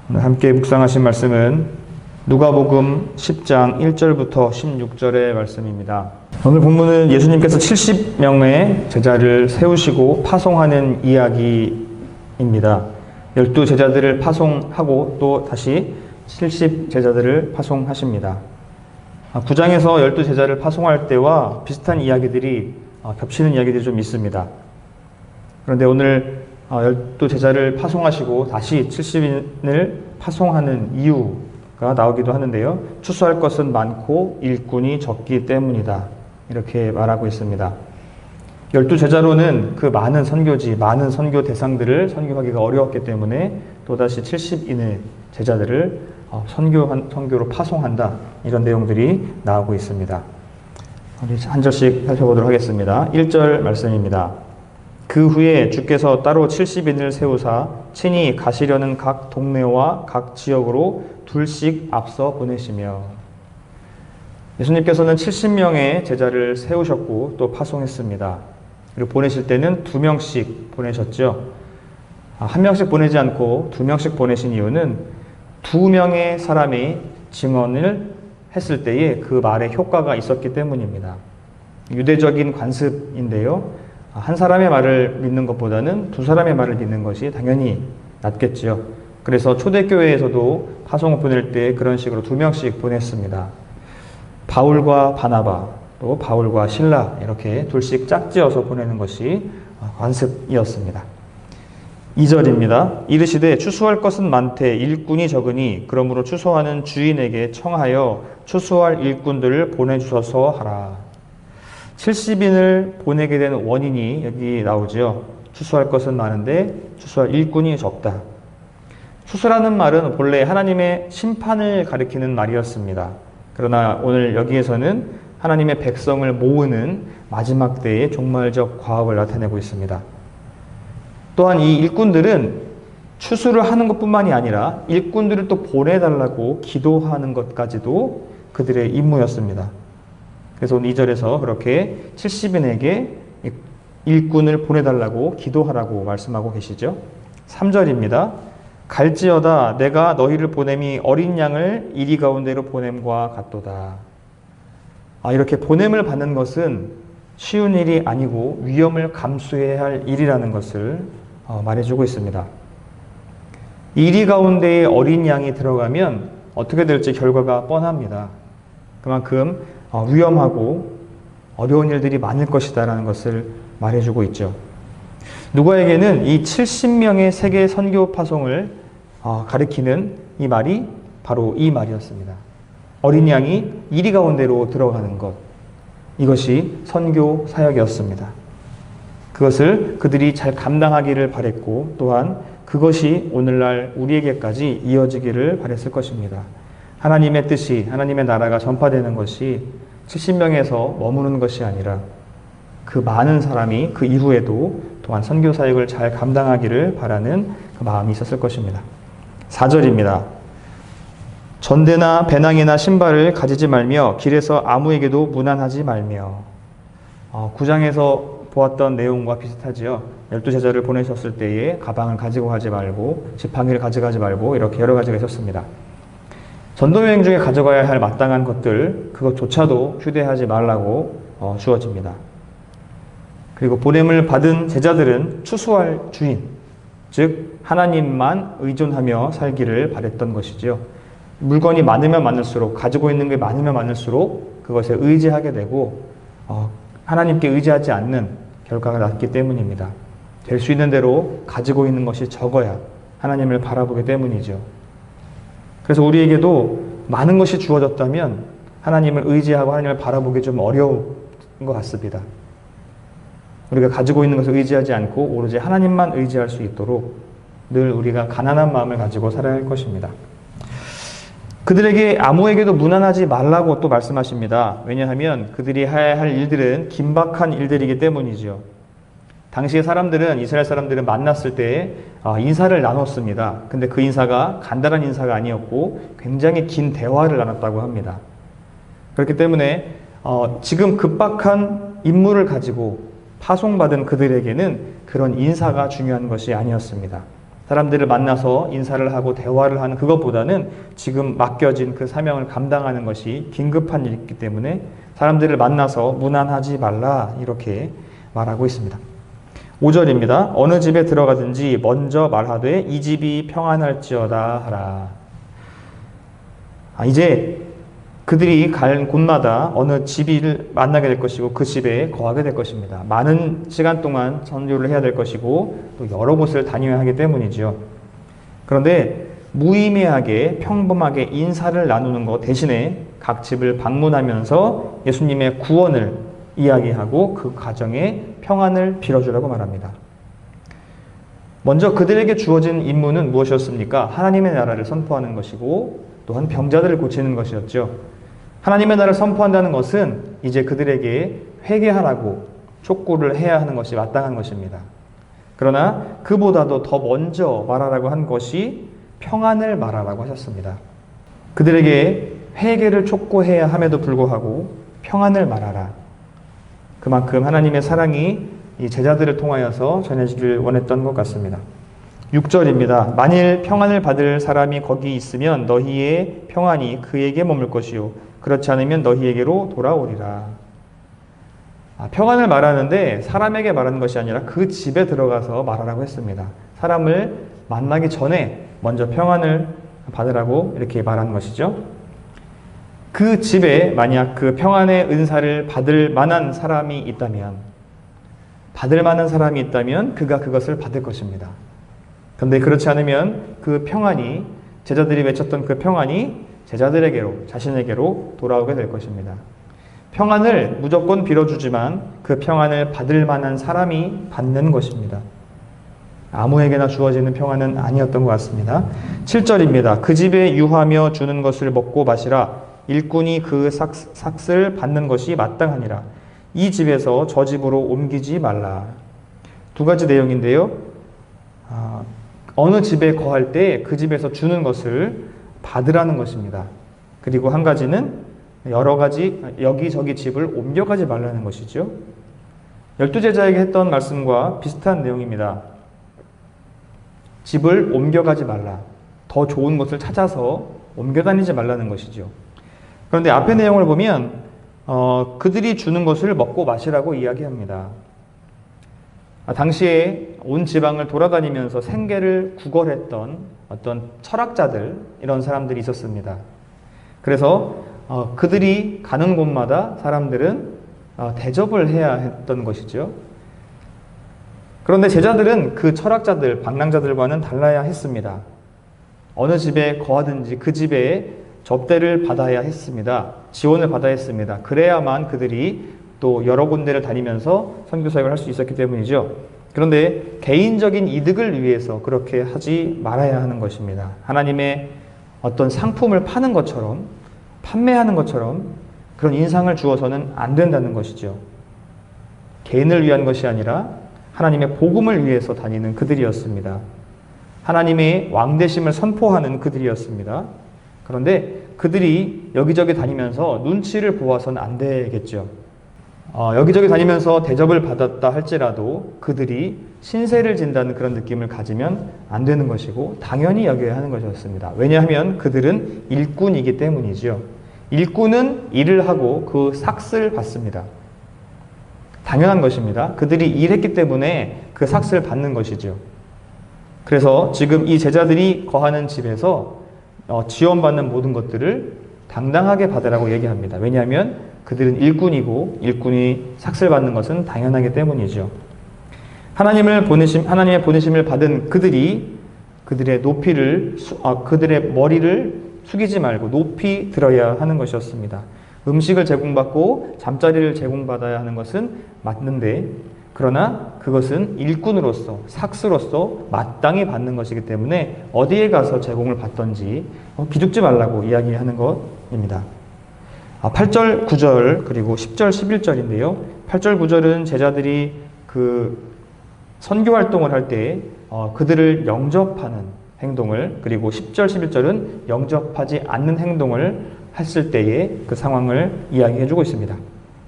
오늘 함께 묵상하신 말씀은 누가복음 10장 1절부터 16절의 말씀입니다. 오늘 본문은 예수님께서 70명의 제자를 세우시고 파송하는 이야기입니다. 12제자들을 파송하고 또 다시 70제자들을 파송하십니다. 9장에서 12제자를 파송할 때와 비슷한 이야기들이 겹치는 이야기들이 좀 있습니다. 그런데 오늘 12제자를 파송하시고 다시 70인을 파송하는 이유가 나오기도 하는데요. 추수할 것은 많고 일꾼이 적기 때문이다. 이렇게 말하고 있습니다. 12제자로는 그 많은 선교지, 많은 선교 대상들을 선교하기가 어려웠기 때문에 또다시 70인의 제자들을 선교로 파송한다. 이런 내용들이 나오고 있습니다. 우리 한 절씩 살펴보도록 하겠습니다. 1절 말씀입니다. 그 후에 주께서 따로 70인을 세우사 친히 가시려는 각 동네와 각 지역으로 둘씩 앞서 보내시며, 예수님께서는 70명의 제자를 세우셨고 또 파송했습니다. 그리고 보내실 때는 2명씩 보내셨죠. 1명씩 보내지 않고 2명씩 보내신 이유는 2명의 사람이 증언을 했을 때에 그 말에 효과가 있었기 때문입니다. 유대적인 관습인데요. 한 사람의 말을 믿는 것보다는 2사람의 말을 믿는 것이 당연히 낫겠죠. 그래서 초대교회에서도 파송을 보낼 때 그런 식으로 2명씩 보냈습니다. 바울과 바나바, 또 바울과 실라 이렇게 둘씩 짝지어서 보내는 것이 관습이었습니다. 2절입니다. 이르시되 추수할 것은 많되 일꾼이 적으니 그러므로 추수하는 주인에게 청하여 추수할 일꾼들을 보내주소서 하라. 70인을 보내게 된 원인이 여기 나오죠. 추수할 것은 많은데 추수할 일꾼이 적다. 추수라는 말은 본래 하나님의 심판을 가리키는 말이었습니다. 그러나 오늘 여기에서는 하나님의 백성을 모으는 마지막 때의 종말적 과업을 나타내고 있습니다. 또한 이 일꾼들은 추수를 하는 것뿐만이 아니라 일꾼들을 또 보내달라고 기도하는 것까지도 그들의 임무였습니다. 그래서 오늘 2절에서 그렇게 70인에게 일꾼을 보내달라고 기도하라고 말씀하고 계시죠. 3절입니다. 갈지어다 내가 너희를 보냄이 어린 양을 이리 가운데로 보냄과 같도다. 이렇게 보냄을 받는 것은 쉬운 일이 아니고 위험을 감수해야 할 일이라는 것을 말해주고 있습니다. 이리 가운데에 어린 양이 들어가면 어떻게 될지 결과가 뻔합니다. 그만큼 위험하고 어려운 일들이 많을 것이다라는 것을 말해주고 있죠. 누가에게는 이 70명의 세계 선교 파송을 가리키는 이 말이 바로 이 말이었습니다. 어린 양이 이리 가운데로 들어가는 것, 이것이 선교 사역이었습니다. 그것을 그들이 잘 감당하기를 바랬고 또한 그것이 오늘날 우리에게까지 이어지기를 바랬을 것입니다. 하나님의 뜻이, 하나님의 나라가 전파되는 것이 70명에서 머무는 것이 아니라 그 많은 사람이 그 이후에도 또한 선교 사역을 잘 감당하기를 바라는 그 마음이 있었을 것입니다. 4절입니다. 전대나 배낭이나 신발을 가지지 말며 길에서 아무에게도 무난하지 말며. 9장에서 보았던 내용과 비슷하지요. 12제자를 보내셨을 때에 가방을 가지고 가지 말고 지팡이를 가져가지 말고 이렇게 여러 가지가 있었습니다. 전도여행 중에 가져가야 할 마땅한 것들, 그것조차도 휴대하지 말라고 주어집니다. 그리고 보냄을 받은 제자들은 추수할 주인, 즉 하나님만 의존하며 살기를 바랬던 것이죠. 물건이 많으면 많을수록, 가지고 있는 게 많으면 많을수록 그것에 의지하게 되고 하나님께 의지하지 않는 결과가 났기 때문입니다. 될 수 있는 대로 가지고 있는 것이 적어야 하나님을 바라보기 때문이죠. 그래서 우리에게도 많은 것이 주어졌다면 하나님을 의지하고 하나님을 바라보기 좀 어려운 것 같습니다. 우리가 가지고 있는 것을 의지하지 않고 오로지 하나님만 의지할 수 있도록 늘 우리가 가난한 마음을 가지고 살아야 할 것입니다. 그들에게 아무에게도 무난하지 말라고 또 말씀하십니다. 왜냐하면 그들이 해야 할 일들은 긴박한 일들이기 때문이죠. 당시의 사람들은, 이스라엘 사람들은 만났을 때 인사를 나눴습니다. 근데 그 인사가 간단한 인사가 아니었고 굉장히 긴 대화를 나눴다고 합니다. 그렇기 때문에 지금 급박한 임무를 가지고 파송받은 그들에게는 그런 인사가 중요한 것이 아니었습니다. 사람들을 만나서 인사를 하고 대화를 하는 그것보다는 지금 맡겨진 그 사명을 감당하는 것이 긴급한 일이기 때문에 사람들을 만나서 무난하지 말라 이렇게 말하고 있습니다. 5절입니다. 어느 집에 들어가든지 먼저 말하되 이 집이 평안할지어다 하라. 이제 그들이 갈 곳마다 어느 집을 만나게 될 것이고 그 집에 거하게 될 것입니다. 많은 시간 동안 선교를 해야 될 것이고 또 여러 곳을 다녀야 하기 때문이지요. 그런데 무의미하게 평범하게 인사를 나누는 것 대신에 각 집을 방문하면서 예수님의 구원을 이야기하고 그 가정에 평안을 빌어주라고 말합니다. 먼저 그들에게 주어진 임무는 무엇이었습니까? 하나님의 나라를 선포하는 것이고 또한 병자들을 고치는 것이었죠. 하나님의 나라를 선포한다는 것은 이제 그들에게 회개하라고 촉구를 해야 하는 것이 마땅한 것입니다. 그러나 그보다도 더 먼저 말하라고 한 것이 평안을 말하라고 하셨습니다. 그들에게 회개를 촉구해야 함에도 불구하고 평안을 말하라. 그만큼 하나님의 사랑이 이 제자들을 통하여서 전해지길 원했던 것 같습니다. 6절입니다. 만일 평안을 받을 사람이 거기 있으면 너희의 평안이 그에게 머물 것이요 그렇지 않으면 너희에게로 돌아오리라. 평안을 말하는데 사람에게 말하는 것이 아니라 그 집에 들어가서 말하라고 했습니다. 사람을 만나기 전에 먼저 평안을 받으라고 이렇게 말하는 것이죠. 그 집에 만약 그 평안의 은사를 받을 만한 사람이 있다면 그가 그것을 받을 것입니다. 그런데 그렇지 않으면 그 평안이 제자들이 외쳤던 그 평안이 제자들에게로 자신에게로 돌아오게 될 것입니다. 평안을 무조건 빌어주지만 그 평안을 받을 만한 사람이 받는 것입니다. 아무에게나 주어지는 평안은 아니었던 것 같습니다. 7절입니다. 그 집에 유하며 주는 것을 먹고 마시라. 일꾼이 그 삭을 받는 것이 마땅하니라. 이 집에서 저 집으로 옮기지 말라. 두 가지 내용인데요. 어느 집에 거할 때 그 집에서 주는 것을 받으라는 것입니다. 그리고 한 가지는 여러 가지 여기저기 집을 옮겨가지 말라는 것이죠. 12제자에게 했던 말씀과 비슷한 내용입니다. 집을 옮겨가지 말라. 더 좋은 것을 찾아서 옮겨다니지 말라는 것이죠. 그런데 앞의 내용을 보면 그들이 주는 것을 먹고 마시라고 이야기합니다. 당시에 온 지방을 돌아다니면서 생계를 구걸했던 어떤 철학자들, 이런 사람들이 있었습니다. 그래서 그들이 가는 곳마다 사람들은 대접을 해야 했던 것이죠. 그런데 제자들은 그 철학자들, 방랑자들과는 달라야 했습니다. 어느 집에 거하든지 그 집에 접대를 받아야 했습니다. 지원을 받아야 했습니다. 그래야만 그들이 또 여러 군데를 다니면서 선교 사역을 할 수 있었기 때문이죠. 그런데 개인적인 이득을 위해서 그렇게 하지 말아야 하는 것입니다. 하나님의 어떤 상품을 파는 것처럼, 판매하는 것처럼 그런 인상을 주어서는 안 된다는 것이죠. 개인을 위한 것이 아니라 하나님의 복음을 위해서 다니는 그들이었습니다. 하나님의 왕되심을 선포하는 그들이었습니다. 그런데 그들이 여기저기 다니면서 눈치를 보아서는 안 되겠죠. 여기저기 다니면서 대접을 받았다 할지라도 그들이 신세를 진다는 그런 느낌을 가지면 안 되는 것이고 당연히 여겨야 하는 것이었습니다. 왜냐하면 그들은 일꾼이기 때문이죠. 일꾼은 일을 하고 그 삭을 받습니다. 당연한 것입니다. 그들이 일했기 때문에 그 삭을 받는 것이죠. 그래서 지금 이 제자들이 거하는 집에서 지원받는 모든 것들을 당당하게 받으라고 얘기합니다. 왜냐하면 그들은 일꾼이고 일꾼이 삭을 받는 것은 당연하기 때문이죠. 하나님의 보내심을 받은 그들이 그들의 그들의 머리를 숙이지 말고 높이 들어야 하는 것이었습니다. 음식을 제공받고 잠자리를 제공받아야 하는 것은 맞는데 그러나 그것은 일꾼으로서 삭스로서 마땅히 받는 것이기 때문에 어디에 가서 제공을 받던지 기죽지 말라고 이야기하는 것입니다. 8절, 9절 그리고 10절, 11절인데요. 8절, 9절은 제자들이 그 선교 활동을 할 때 그들을 영접하는 행동을, 그리고 10절, 11절은 영접하지 않는 행동을 했을 때의 그 상황을 이야기해주고 있습니다.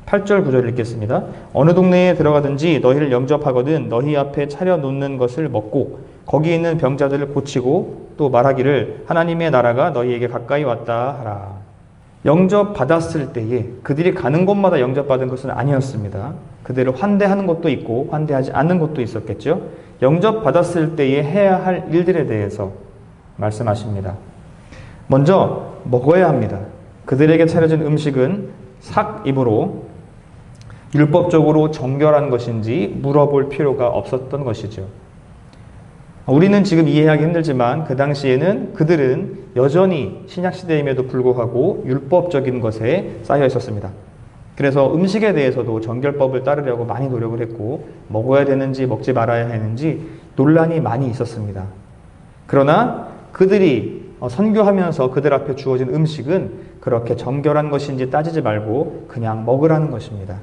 8절, 9절 읽겠습니다. 어느 동네에 들어가든지 너희를 영접하거든 너희 앞에 차려놓는 것을 먹고 거기 있는 병자들을 고치고 또 말하기를 하나님의 나라가 너희에게 가까이 왔다 하라. 영접받았을 때에 그들이 가는 곳마다 영접받은 것은 아니었습니다. 그들을 환대하는 것도 있고 환대하지 않는 것도 있었겠죠. 영접받았을 때에 해야 할 일들에 대해서 말씀하십니다. 먼저 먹어야 합니다. 그들에게 차려진 음식은 삭입으로 율법적으로 정결한 것인지 물어볼 필요가 없었던 것이죠. 우리는 지금 이해하기 힘들지만 그 당시에는 그들은 여전히 신약시대임에도 불구하고 율법적인 것에 쌓여 있었습니다. 그래서 음식에 대해서도 정결법을 따르려고 많이 노력을 했고 먹어야 되는지 먹지 말아야 하는지 논란이 많이 있었습니다. 그러나 그들이 선교하면서 그들 앞에 주어진 음식은 그렇게 정결한 것인지 따지지 말고 그냥 먹으라는 것입니다.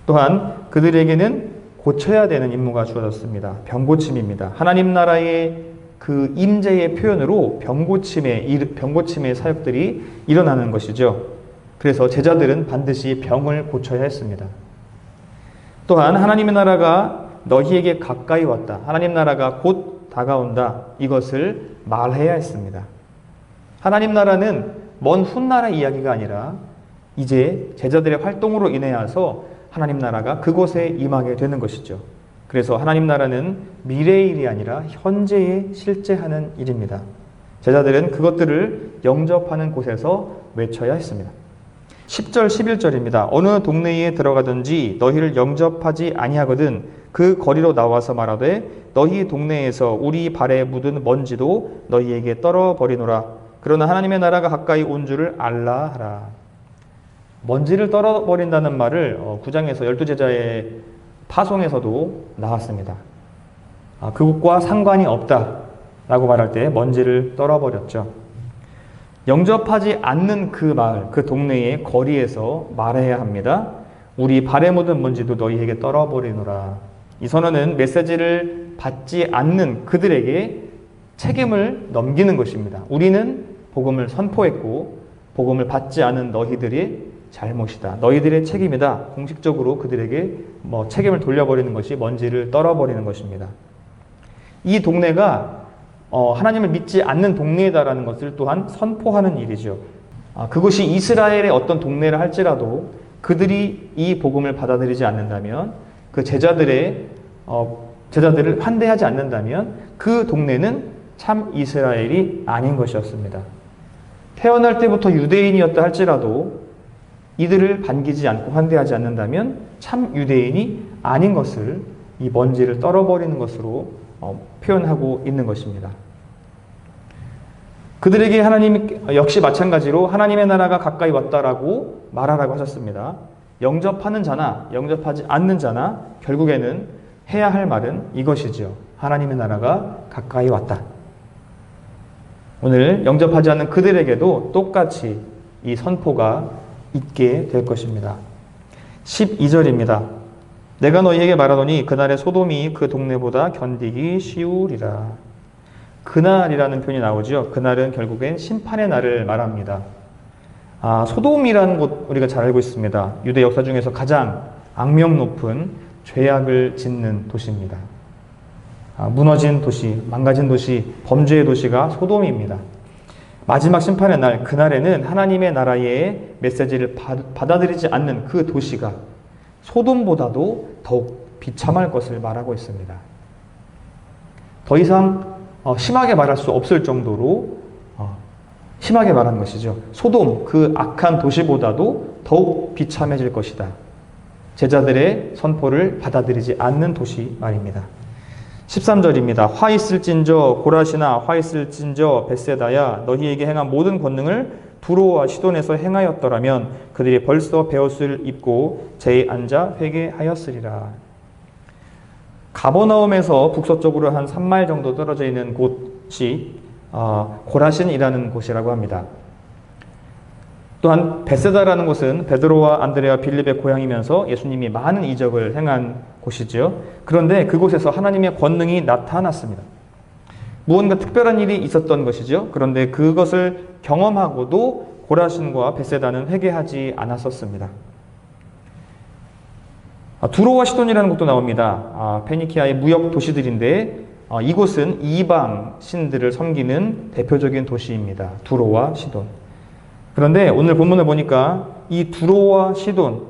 또한 그들에게는 고쳐야 되는 임무가 주어졌습니다. 병고침입니다. 하나님 나라의 그 임재의 표현으로 병고침의 사역들이 일어나는 것이죠. 그래서 제자들은 반드시 병을 고쳐야 했습니다. 또한 하나님의 나라가 너희에게 가까이 왔다. 하나님 나라가 곧 다가온다. 이것을 말해야 했습니다. 하나님 나라는 먼 훗나라 이야기가 아니라 이제 제자들의 활동으로 인해서 하나님 나라가 그곳에 임하게 되는 것이죠. 그래서 하나님 나라는 미래의 일이 아니라 현재에 실제하는 일입니다. 제자들은 그것들을 영접하는 곳에서 외쳐야 했습니다. 10절 11절입니다. 어느 동네에 들어가든지 너희를 영접하지 아니하거든 그 거리로 나와서 말하되 너희 동네에서 우리 발에 묻은 먼지도 너희에게 떨어버리노라. 그러나 하나님의 나라가 가까이 온 줄을 알라 하라. 먼지를 떨어버린다는 말을 9장에서 12제자의 파송에서도 나왔습니다. 그것과 상관이 없다라고 말할 때 먼지를 떨어버렸죠. 영접하지 않는 그 마을, 그 동네의 거리에서 말해야 합니다. 우리 발에 묻은 먼지도 너희에게 떨어버리노라. 이 선언은 메시지를 받지 않는 그들에게 책임을 넘기는 것입니다. 우리는 복음을 선포했고 복음을 받지 않은 너희들이 잘못이다. 너희들의 책임이다. 공식적으로 그들에게 책임을 돌려버리는 것이 먼지를 떨어버리는 것입니다. 이 동네가 하나님을 믿지 않는 동네다라는 것을 또한 선포하는 일이죠. 그것이 이스라엘의 어떤 동네를 할지라도 그들이 이 복음을 받아들이지 않는다면 그 제자들을 환대하지 않는다면 그 동네는 참 이스라엘이 아닌 것이었습니다. 태어날 때부터 유대인이었다 할지라도 이들을 반기지 않고 환대하지 않는다면 참 유대인이 아닌 것을 이 먼지를 떨어버리는 것으로 표현하고 있는 것입니다. 그들에게 하나님 역시 마찬가지로 하나님의 나라가 가까이 왔다라고 말하라고 하셨습니다. 영접하는 자나 영접하지 않는 자나 결국에는 해야 할 말은 이것이죠. 하나님의 나라가 가까이 왔다. 오늘 영접하지 않는 그들에게도 똑같이 이 선포가 있게 될 것입니다. 12절입니다. 내가 너희에게 말하노니 그날의 소돔이 그 동네보다 견디기 쉬우리라. 그날이라는 표현이 나오죠. 그날은 결국엔 심판의 날을 말합니다. 소돔이라는 곳 우리가 잘 알고 있습니다. 유대 역사 중에서 가장 악명 높은 죄악을 짓는 도시입니다. 무너진 도시, 망가진 도시, 범죄의 도시가 소돔입니다. 마지막 심판의 날, 그날에는 하나님의 나라의 메시지를 받아들이지 않는 그 도시가 소돔보다도 더욱 비참할 것을 말하고 있습니다. 더 이상 심하게 말할 수 없을 정도로 심하게 말하는 것이죠. 소돔, 그 악한 도시보다도 더욱 비참해질 것이다. 제자들의 선포를 받아들이지 않는 도시 말입니다. 13절입니다. 화 있을진저 고라시나 화 있을진저 벳세다야 너희에게 행한 모든 권능을 두로와 시돈에서 행하였더라면 그들이 벌써 베옷을 입고 제에 앉아 회개하였으리라. 가버나움에서 북서쪽으로 한 3마일 정도 떨어져 있는 곳이 고라신이라는 곳이라고 합니다. 또한 벳세다라는 곳은 베드로와 안드레와 빌립의 고향이면서 예수님이 많은 이적을 행한 곳이죠. 그런데 그곳에서 하나님의 권능이 나타났습니다. 무언가 특별한 일이 있었던 것이죠. 그런데 그것을 경험하고도 고라신과 벳세다는 회개하지 않았었습니다. 두로와 시돈이라는 곳도 나옵니다. 페니키아의 무역 도시들인데 이곳은 이방 신들을 섬기는 대표적인 도시입니다. 두로와 시돈. 그런데 오늘 본문을 보니까 이 두로와 시돈,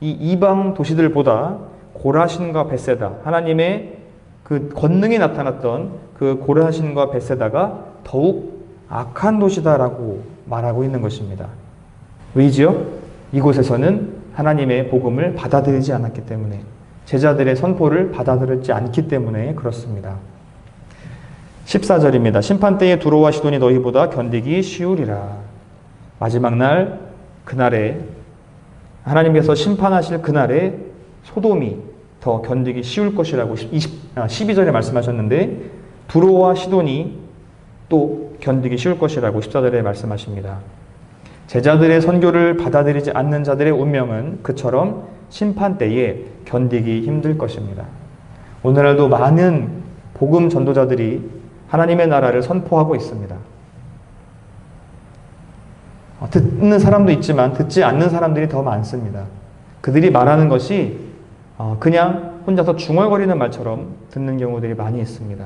이 이방 도시들보다 고라신과 벳세다, 하나님의 그 권능이 나타났던 그 고라신과 벳세다가 더욱 악한 도시다라고 말하고 있는 것입니다. 왜지요? 이곳에서는 하나님의 복음을 받아들이지 않았기 때문에, 제자들의 선포를 받아들이지 않기 때문에 그렇습니다. 14절입니다. 심판 때에 두로와 시돈이 너희보다 견디기 쉬우리라. 마지막 날, 그날에 하나님께서 심판하실 그날에 소돔이 더 견디기 쉬울 것이라고 12절에 말씀하셨는데, 두로와 시돈이 또 견디기 쉬울 것이라고 14절에 말씀하십니다. 제자들의 선교를 받아들이지 않는 자들의 운명은 그처럼 심판 때에 견디기 힘들 것입니다. 오늘날도 많은 복음 전도자들이 하나님의 나라를 선포하고 있습니다. 듣는 사람도 있지만 듣지 않는 사람들이 더 많습니다. 그들이 말하는 것이 그냥 혼자서 중얼거리는 말처럼 듣는 경우들이 많이 있습니다.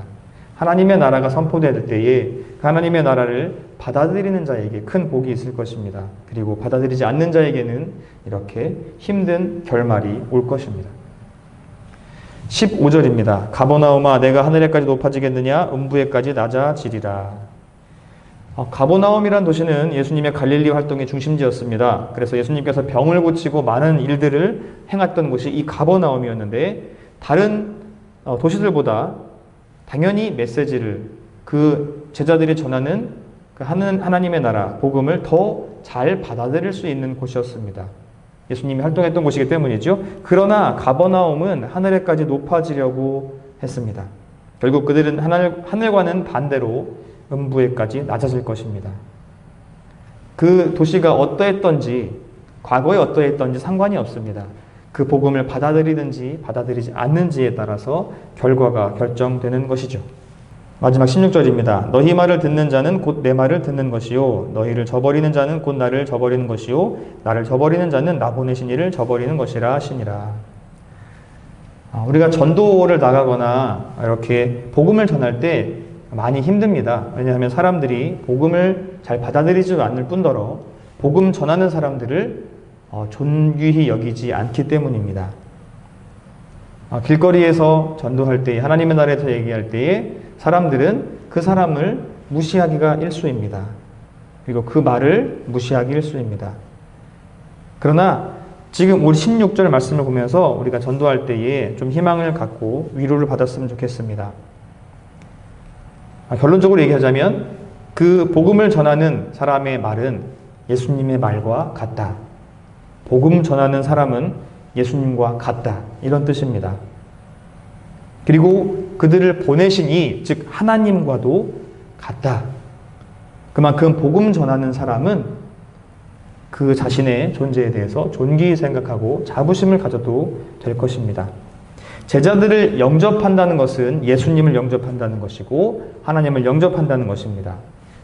하나님의 나라가 선포될 때에 하나님의 나라를 받아들이는 자에게 큰 복이 있을 것입니다. 그리고 받아들이지 않는 자에게는 이렇게 힘든 결말이 올 것입니다. 15절입니다. 가버나움아 내가 하늘에까지 높아지겠느냐 음부에까지 낮아지리라. 가버나움이란 도시는 예수님의 갈릴리 활동의 중심지였습니다. 그래서 예수님께서 병을 고치고 많은 일들을 행했던 곳이 이 가버나움이었는데, 다른 도시들보다 당연히 메시지를, 그 제자들이 전하는 그 하나님의 나라 복음을 더 잘 받아들일 수 있는 곳이었습니다. 예수님이 활동했던 곳이기 때문이죠. 그러나 가버나움은 하늘에까지 높아지려고 했습니다. 결국 그들은 하늘과는 반대로 음부에까지 낮아질 것입니다. 그 도시가 어떠했던지, 과거에 어떠했던지 상관이 없습니다. 그 복음을 받아들이든지 받아들이지 않는지에 따라서 결과가 결정되는 것이죠. 마지막 16절입니다. 너희 말을 듣는 자는 곧 내 말을 듣는 것이요 너희를 저버리는 자는 곧 나를 저버리는 것이요 나를 저버리는 자는 나 보내신 이를 저버리는 것이라 하시니라. 우리가 전도를 나가거나 이렇게 복음을 전할 때 많이 힘듭니다. 왜냐하면 사람들이 복음을 잘 받아들이지 않을 뿐더러 복음 전하는 사람들을 존귀히 여기지 않기 때문입니다. 길거리에서 전도할 때, 하나님의 나라에서 얘기할 때에 사람들은 그 사람을 무시하기가 일쑤입니다. 그리고 그 말을 무시하기 일쑤입니다. 그러나 지금 우리 16절 말씀을 보면서 우리가 전도할 때에 좀 희망을 갖고 위로를 받았으면 좋겠습니다. 결론적으로 얘기하자면 그 복음을 전하는 사람의 말은 예수님의 말과 같다. 복음 전하는 사람은 예수님과 같다. 이런 뜻입니다. 그리고 그들을 보내신 이, 즉 하나님과도 같다. 그만큼 복음 전하는 사람은 그 자신의 존재에 대해서 존귀히 생각하고 자부심을 가져도 될 것입니다. 제자들을 영접한다는 것은 예수님을 영접한다는 것이고 하나님을 영접한다는 것입니다.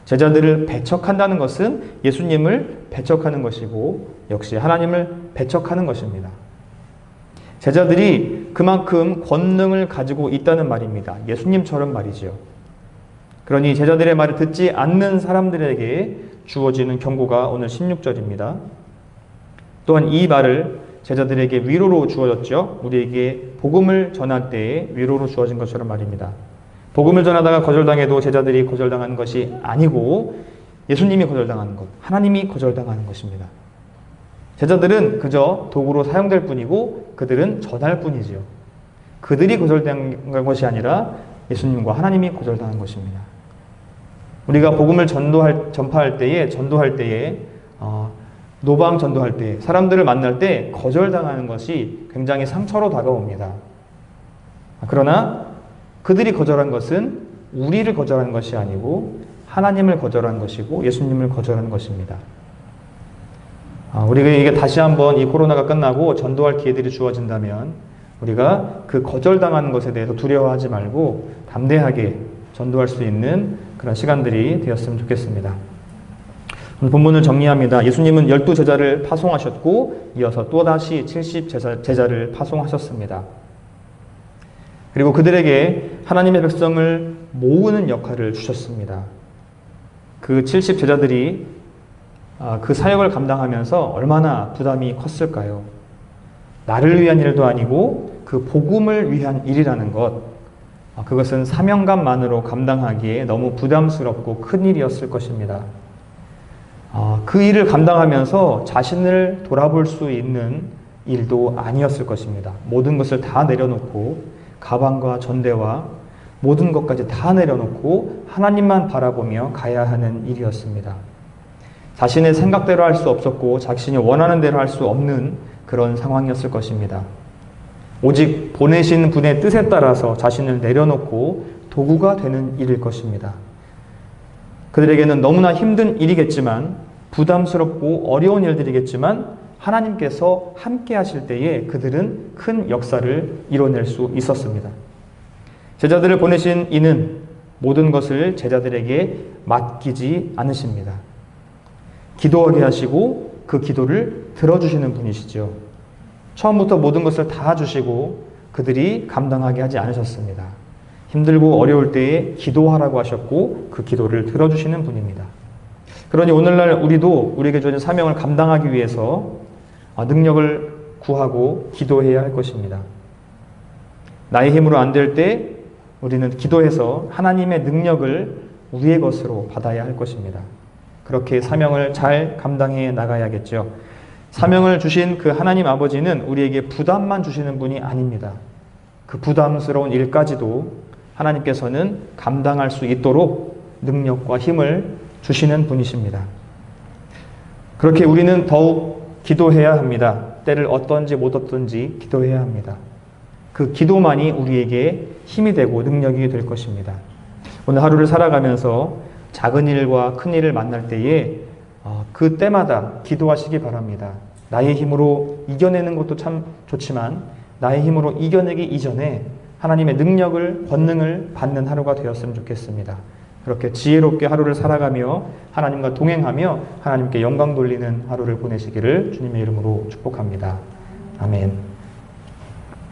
제자들을 배척한다는 것은 예수님을 배척하는 것이고 역시 하나님을 배척하는 것입니다. 제자들이 그만큼 권능을 가지고 있다는 말입니다. 예수님처럼 말이죠. 그러니 제자들의 말을 듣지 않는 사람들에게 주어지는 경고가 오늘 16절입니다. 또한 이 말을 제자들에게 위로로 주어졌죠. 우리에게 복음을 전할 때에 위로로 주어진 것처럼 말입니다. 복음을 전하다가 거절당해도 제자들이 거절당하는 것이 아니고 예수님이 거절당하는 것, 하나님이 거절당하는 것입니다. 제자들은 그저 도구로 사용될 뿐이고 그들은 전할 뿐이지요. 그들이 거절당한 것이 아니라 예수님과 하나님이 거절당한 것입니다. 우리가 복음을 전파할 때에, 전도할 때에, 노방 전도할 때, 사람들을 만날 때 거절당하는 것이 굉장히 상처로 다가옵니다. 그러나 그들이 거절한 것은 우리를 거절한 것이 아니고 하나님을 거절한 것이고 예수님을 거절한 것입니다. 우리가 이게 다시 한번 이 코로나가 끝나고 전도할 기회들이 주어진다면 우리가 그 거절당하는 것에 대해서 두려워하지 말고 담대하게 전도할 수 있는 그런 시간들이 되었으면 좋겠습니다. 오늘 본문을 정리합니다. 예수님은 12제자를 파송하셨고 이어서 또다시 70제자를 파송하셨습니다. 그리고 그들에게 하나님의 백성을 모으는 역할을 주셨습니다. 그 70 제자들이 그 사역을 감당하면서 얼마나 부담이 컸을까요? 나를 위한 일도 아니고 그 복음을 위한 일이라는 것, 그것은 사명감만으로 감당하기에 너무 부담스럽고 큰 일이었을 것입니다. 그 일을 감당하면서 자신을 돌아볼 수 있는 일도 아니었을 것입니다. 모든 것을 다 내려놓고 가방과 전대와 모든 것까지 다 내려놓고 하나님만 바라보며 가야 하는 일이었습니다. 자신의 생각대로 할 수 없었고 자신이 원하는 대로 할 수 없는 그런 상황이었을 것입니다. 오직 보내신 분의 뜻에 따라서 자신을 내려놓고 도구가 되는 일일 것입니다. 그들에게는 너무나 힘든 일이겠지만, 부담스럽고 어려운 일들이겠지만 하나님께서 함께 하실 때에 그들은 큰 역사를 이뤄낼 수 있었습니다. 제자들을 보내신 이는 모든 것을 제자들에게 맡기지 않으십니다. 기도하게 하시고 그 기도를 들어주시는 분이시죠. 처음부터 모든 것을 다 주시고 그들이 감당하게 하지 않으셨습니다. 힘들고 어려울 때에 기도하라고 하셨고 그 기도를 들어주시는 분입니다. 그러니 오늘날 우리도 우리에게 주어진 사명을 감당하기 위해서 능력을 구하고 기도해야 할 것입니다. 나의 힘으로 안 될 때 우리는 기도해서 하나님의 능력을 우리의 것으로 받아야 할 것입니다. 그렇게 사명을 잘 감당해 나가야겠죠. 사명을 주신 그 하나님 아버지는 우리에게 부담만 주시는 분이 아닙니다. 그 부담스러운 일까지도 하나님께서는 감당할 수 있도록 능력과 힘을 주시는 분이십니다. 그렇게 우리는 더욱 기도해야 합니다. 때를 얻든지 못 얻든지 기도해야 합니다. 그 기도만이 우리에게 힘이 되고 능력이 될 것입니다. 오늘 하루를 살아가면서 작은 일과 큰 일을 만날 때에 그 때마다 기도하시기 바랍니다. 나의 힘으로 이겨내는 것도 참 좋지만 나의 힘으로 이겨내기 이전에 하나님의 능력을, 권능을 받는 하루가 되었으면 좋겠습니다. 그렇게 지혜롭게 하루를 살아가며 하나님과 동행하며 하나님께 영광 돌리는 하루를 보내시기를 주님의 이름으로 축복합니다. 아멘.